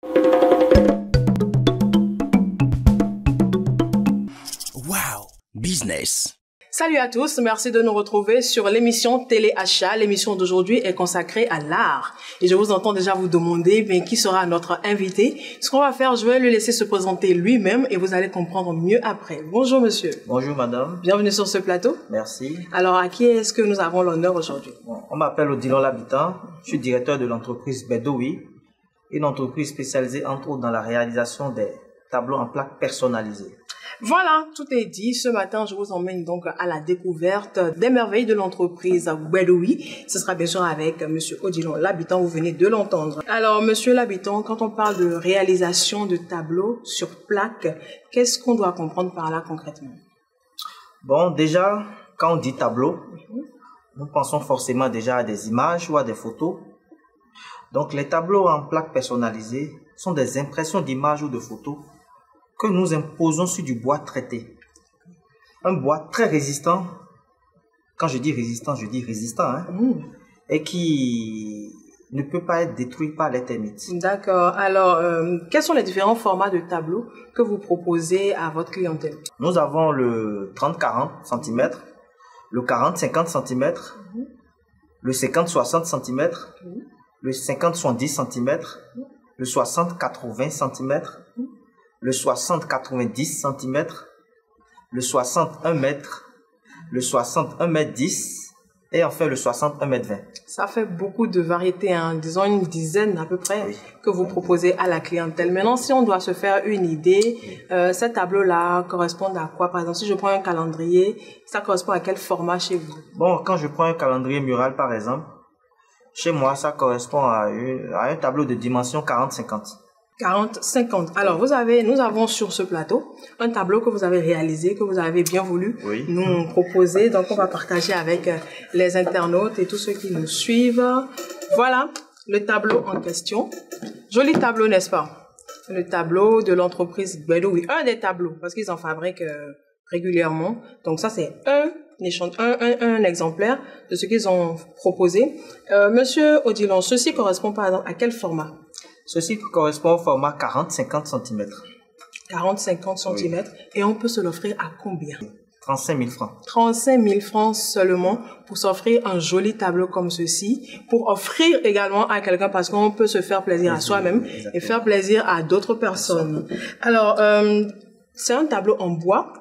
Wow, business. Salut à tous, merci de nous retrouver sur l'émission Téléachat. L'émission d'aujourd'hui est consacrée à l'art. Et je vous entends déjà vous demander qui sera notre invité. Ce qu'on va faire, je vais lui laisser se présenter lui-même et vous allez comprendre mieux après. Bonjour monsieur. Bonjour madame. Bienvenue sur ce plateau. Merci. Alors à qui est-ce que nous avons l'honneur aujourd'hui? On m'appelle Odilon L'Habitant. Je suis directeur de l'entreprise Bedoui, une entreprise spécialisée entre autres dans la réalisation des tableaux en plaques personnalisés. Voilà, tout est dit. Ce matin, je vous emmène donc à la découverte des merveilles de l'entreprise Bedoui. Ce sera bien sûr avec monsieur Odilon L'Habitant, vous venez de l'entendre. Alors, monsieur L'Habitant, quand on parle de réalisation de tableaux sur plaque, qu'est-ce qu'on doit comprendre par là concrètement? Bon, déjà, quand on dit tableau, nous pensons forcément déjà à des images ou à des photos. Donc, les tableaux en plaques personnalisées sont des impressions d'images ou de photos que nous imposons sur du bois traité. Un bois très résistant, quand je dis résistant, hein, et qui ne peut pas être détruit par les termites. D'accord. Alors, quels sont les différents formats de tableaux que vous proposez à votre clientèle? Nous avons le 30-40 cm, le 40-50 cm, le 50-60 cm, le 50-70 cm, le 60-80 cm, le 60-90 cm, le 61 m, le 61 m 10 et enfin le 61 m 20. Ça fait beaucoup de variétés, hein, disons une dizaine à peu près que vous proposez à la clientèle. Maintenant, si on doit se faire une idée, ces tableaux-là correspondent à quoi? Par exemple, si je prends un calendrier, ça correspond à quel format chez vous? Bon, quand je prends un calendrier mural par exemple, chez moi ça correspond à un tableau de dimension 40-50. 40-50. Alors, nous avons sur ce plateau un tableau que vous avez réalisé, que vous avez bien voulu nous proposer. Donc, on va partager avec les internautes et tous ceux qui nous suivent. Voilà le tableau en question. Joli tableau, n'est-ce pas? Le tableau de l'entreprise Bedoui. Un des tableaux, parce qu'ils en fabriquent régulièrement. Donc, ça, c'est un exemplaire de ce qu'ils ont proposé. Monsieur Odilon, ceci correspond par exemple à quel format? Ceci correspond au format 40-50 cm. 40-50 cm. Et on peut se l'offrir à combien? 35 000 francs. 35 000 francs seulement pour s'offrir un joli tableau comme ceci, pour offrir également à quelqu'un parce qu'on peut se faire plaisir à soi-même et faire plaisir à d'autres personnes. Alors, c'est un tableau en bois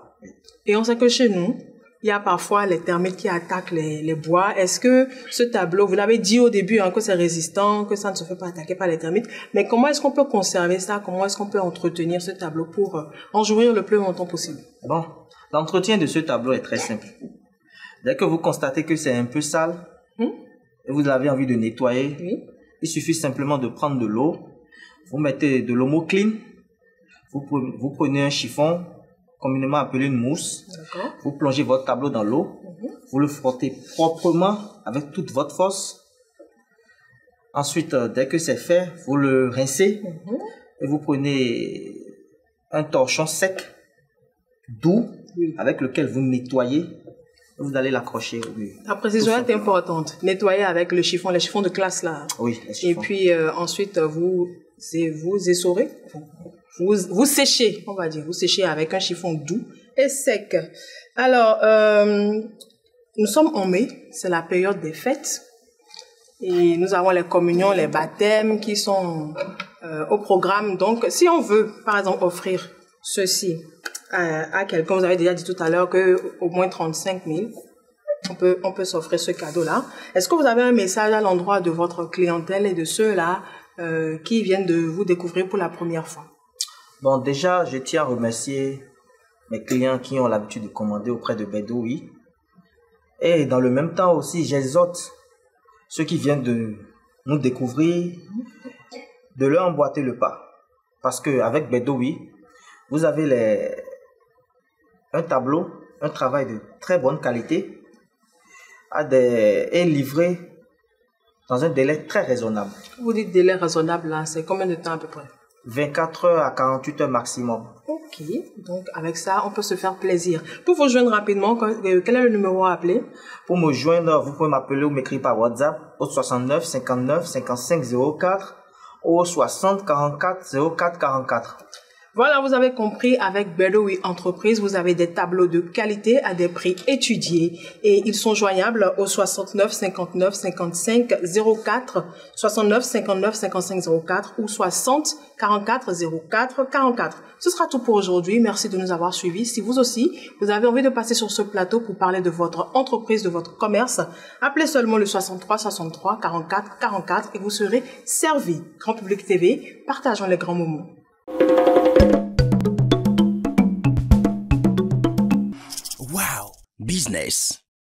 et on sait que chez nous, il y a parfois les termites qui attaquent les bois. Est-ce que ce tableau, vous l'avez dit au début, hein, que c'est résistant, que ça ne se fait pas attaquer par les termites, mais comment est-ce qu'on peut conserver ça? Comment est-ce qu'on peut entretenir ce tableau pour en jouir le plus longtemps possible? Bon, l'entretien de ce tableau est très simple. Dès que vous constatez que c'est un peu sale et vous avez envie de nettoyer, il suffit simplement de prendre de l'eau, vous mettez de l'Omo Clean, vous prenez un chiffon, communément appelé une mousse. Vous plongez votre tableau dans l'eau, vous le frottez proprement avec toute votre force. Ensuite, dès que c'est fait, vous le rincez et vous prenez un torchon sec, doux, avec lequel vous nettoyez. Vous allez l'accrocher au mur. La précision est importante. Nettoyer avec le chiffon, les chiffons de classe là. Oui, les chiffons. Et puis ensuite, vous essorez. Vous séchez, on va dire. Vous séchez avec un chiffon doux et sec. Alors, nous sommes en mai, c'est la période des fêtes. Et nous avons les communions, les baptêmes qui sont au programme. Donc, si on veut, par exemple, offrir ceci à quelqu'un, vous avez déjà dit tout à l'heure qu'au moins 35 000, on peut s'offrir ce cadeau-là. Est-ce que vous avez un message à l'endroit de votre clientèle et de ceux-là qui viennent de vous découvrir pour la première fois? Bon, déjà, je tiens à remercier mes clients qui ont l'habitude de commander auprès de Bedoui. Et dans le même temps aussi, j'exhorte ceux qui viennent de nous découvrir de leur emboîter le pas. Parce qu'avec Bedoui, vous avez un tableau, un travail de très bonne qualité et livré dans un délai très raisonnable. Vous dites délai raisonnable, là, c'est combien de temps à peu près? 24 heures à 48 heures maximum. Ok, donc avec ça, on peut se faire plaisir. Pour vous joindre rapidement, quel est le numéro à appeler? Pour me joindre, vous pouvez m'appeler ou m'écrire par WhatsApp au 69 59 55 04 au 60 44 04 44. Voilà, vous avez compris, avec Bedoui Entreprise, vous avez des tableaux de qualité à des prix étudiés et ils sont joignables au 69 59 55 04, 69 59 55 04 ou 60 44 04 44. Ce sera tout pour aujourd'hui. Merci de nous avoir suivis. Si vous aussi, vous avez envie de passer sur ce plateau pour parler de votre entreprise, de votre commerce, appelez seulement le 63 63 44 44 et vous serez servi. Grand Public TV, partageons les grands moments. Wow, business.